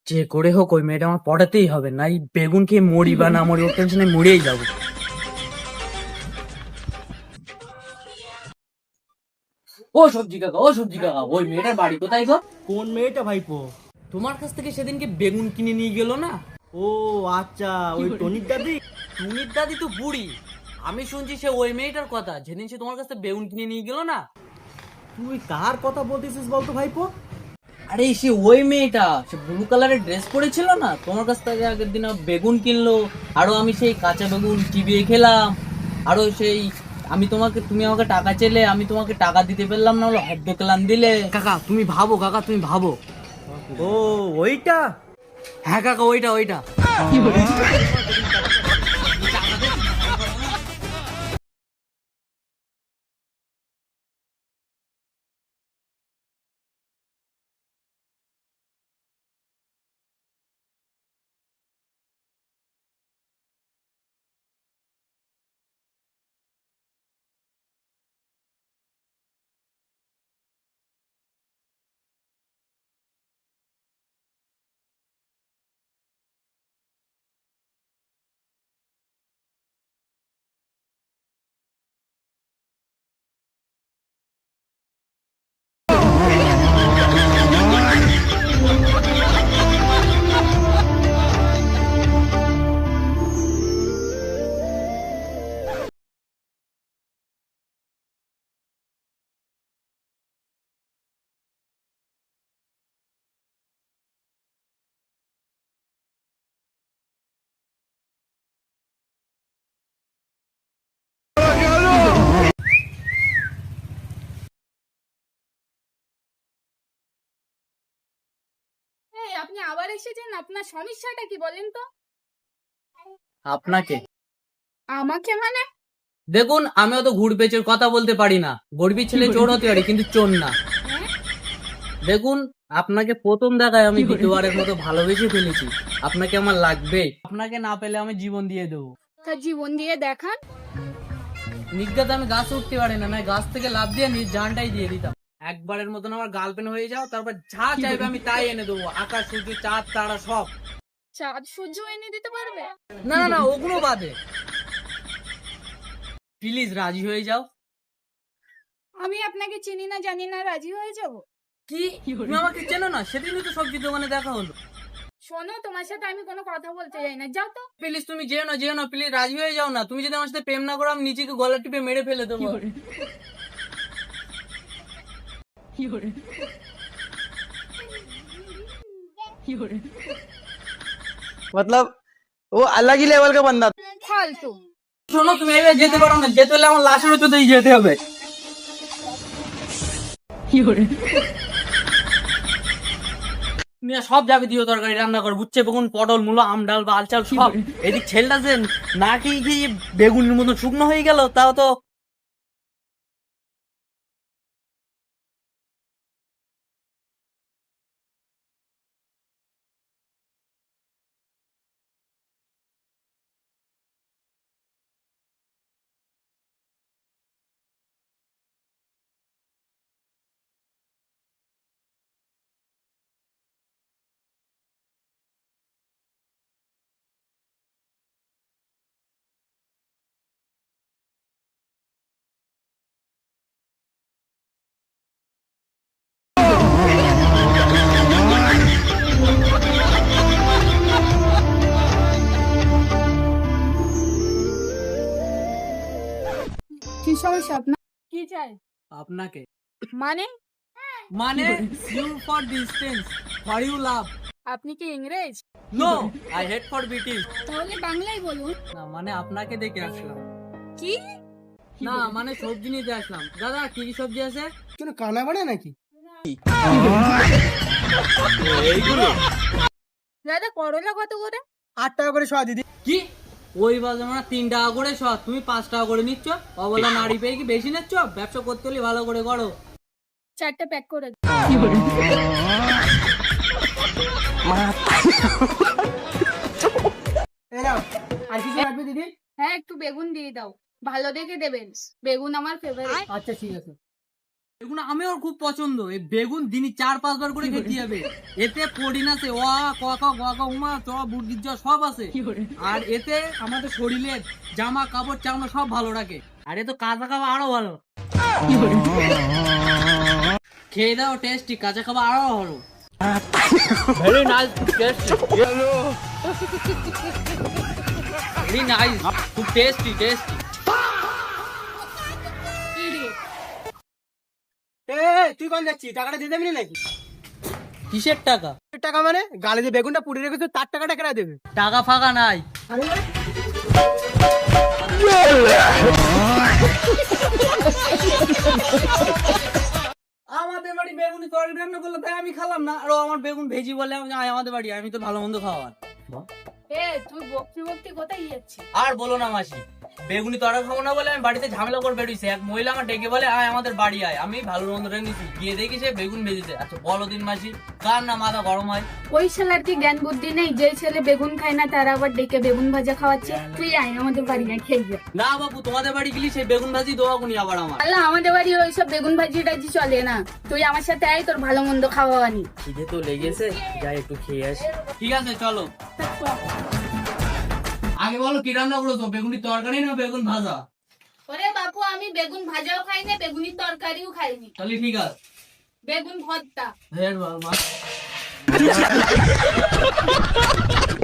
যে করে হোক ওই মেয়েটা আমার পটাতেই হবে, নাই বেগুন খেয়ে মরি বা না মরি ওর টেনশনে মরেই যাবো। ও সবজি কাকা, ও সবজি কাকা, ওই মেয়েটার বাড়ি কোথায় গো? কোন মেয়েটা ভাইপো? তোমার কাছ থেকে সেদিনকে বেগুন কিনে নিয়ে গেল না? ও আচ্ছা, ওই টনির দাদি। টুনির দাদি তো বুড়ি, আমি শুনছি সে ওই মেয়েটার কথা যেদিন সে তোমার কাছ থেকে বেগুন কিনে নিয়ে গেল না। তুই কার কথা বলতেছিস বলতো ভাইপো? আরে সে ওই মেয়েটা, সে ব্লু কালারের ড্রেস পরেছিল না, তোমার কাছ থেকে আগের দিন বেগুন কিনলো, আরো আমি সেই কাঁচা বেগুন চিবিয়ে খেলাম, আরো সেই তুমি আমাকে টাকা চেলে, আমি তোমাকে টাকা দিতে পারলাম না, হলো হদ্দ কেলাম দিলে। কাকা তুমি ভাবো, কাকা তুমি ভাবো। ও ওইটা? হ্যাঁ কাকা, ওইটা ওইটা। এই আপনি আবার এসেছেন, আপনার সমস্যাটা কি বলেন তো? আপনাকে আমাকে মানে? দেখুন, আমি অত ঘুর পেঁচের কথা বলতে পারি না, গর্বী ছেলে চোর হতে পারি কিন্তু চোর না। হ্যাঁ? দেখুন, আপনাকে প্রথম দেখায় আমি দ্বিতীয়বারের মতো ভালোবেসে ফেলেছি, আপনাকে আমার লাগবে, আপনাকে না পেলে আমি জীবন দিয়ে দেবো। তা জীবন দিয়ে দেখান। নিজ্ঞাতে আমি গাছ উঠতে পারি না, না গাছ থেকে লাফ দিয়ে নিজ জানটাই দিয়ে দিতাম। একবারের মতন আমার গার্লফ্রেন্ড হয়ে যাও, তারপর যা চাইবে আমি তাই এনে দেবো, আকাশ সূর্য চাঁদ তারা সব। চাঁদ সূর্য এনে দিতে পারবে? না না না, ওগুলো বাদে, প্লিজ রাজি হয়ে যাও। আমি আপনাকে চিনি না জানি না, রাজি হয়ে যাব? কি তুমি আমাকে চেনো না? সেদিনই তো সবজি দোকানে দেখা হলো। শোনো, তোমার সাথে আমি কোনো কথা বলতে চাই না, যাও তো। প্লিজ তুমি যেও না, যেও না, প্লিজ রাজি হয়ে যাও না। তুমি যদি আমার সাথে প্রেম না করো, আমি নিজেকে গলা টিপে মেরে ফেলে দেবো। मतलब वो अलग ही लेवल का बंदा। ফালতু। শোনো, তুমি এবার যেতে পারো না, যেতে হলে আমার লাশের উঁচুতেই যেতে হবে। মিয়া সব যাবে দিও, তরকারি রান্না করে বুঝছে, বেগুন পটল মূলো আম ডাল বা আলচাল সব। এদিক ছেলেটা যে না খেয়ে খেয়ে বেগুনের মতো শুকনো হয়ে গেল, তাও তো। কি সমস্যা আপনার? কি চাই? আপনাকে মানে? মানে you for distance, for you love. আপনি কি ইংরেজ? No, I hate for British. তাহলে বাংলায় বলুন। না মানে আপনাকে দেখে আসলাম। কি? না মানে সবজি নিতে আসলাম। দাদা কি কি সবজি আছে? কেন কানা বাড়ে নাকি? দাদা করলা কত করে? 8 টাকা করে শোয়া দিদি। কি ওই বাজার মানে 3 টাকা করে সব, তুমি 5 টাকা করে নিচ্ছ? অবলা নারী পেয়ে কি বেশি নিচ্ছ? ব্যবসা করতে হলে ভালো করে করো। 4টা প্যাক করে দিন। এই নাও, আর কিছু লাগবে দিদি? হ্যাঁ, একটু বেগুন দিয়ে দাও, ভালো দেখে দেবেন, বেগুন আমার ফেভারিট। আচ্ছা ঠিক আছে। বেগুন আমিও খুব পছন্দ। এই বেগুন দিনই 4-5 বার করে খেতে হবে। এতে প্রোটিন আছে, ওয়া ক ক উমা চ বুদ্ধির জ সব আছে। আর এতে আমাদের শরীরের জামা কাপড় চামড়া সব ভালো রাখে। আর এ তো কাঁচা খাবার আরো ভালো। খেয়ে দাও, টেস্টি, কাঁচা খাবার আরো ভালো। Very nice, tasty, very nice, খুব টেস্টি টেস্টি। তুই কোন যাচ্ছিস? টাকাটা দিয়ে দেবি নাকি? কিসের টাকা? টাকা মানে গালে যে বেগুনটা পুড়ে রেখেছো তার টাকাটা কেনা দেবে? টাকা ফাঁকা নাই। আমাদের বাড়ি বেগুনি তরকারি রান্না করলে তাই আমি খেলাম না, আর ও আমার বেগুন ভেজি বলে আমাদের বাড়ি, আমি তো ভালো মন্দ খাওয়ার। তুই বকতে বকতে কোথায় যাচ্ছিস? আর বলো না মাসি, বেগুনি তরকারি খাবো না বলে আমি বাড়িতে ঝামেলা করে বেরিয়েছি। এক মহিলা আমার ডেকে বলে আয় আমাদের বাড়ি আয়, আমি ভালো মন্দ রেখেছি, গিয়ে দেখি সে বেগুন ভেজেছে। আচ্ছা বলো দিন মাসি, কার না মাথা গরম হয়? ওই ছেলের কি জ্ঞান বুদ্ধি নেই? যে ছেলে বেগুন খায় না তারা আবার ডেকে বেগুন ভাজা খাওয়াচ্ছে। তুই আয় আমাদের বাড়ি না খেয়ে যা। না বাবু, তোমাদের বাড়ি গেলি সেই বেগুন ভাজি দেওয়া গুনি আবার আমার। আল্লাহ, আমাদের বাড়ি ওইসব বেগুন ভাজি টাজি চলে না। তুই আমার সাথে আয়, তোর ভালো মন্দ খাওয়ানি। খিদে তো লেগেছে, যাই একটু খেয়ে আসি। ঠিক আছে চলো। আগে বলো কি রান্না করেছো, বেগুনি তরকারি না বেগুন ভাজা? ওরে বাপু, আমি বেগুন ভাজাও খাই না, বেগুনির তরকারিও খাইনি। তাহলে ঠিক আছে, বেগুন ভর্তা। হের বাবা।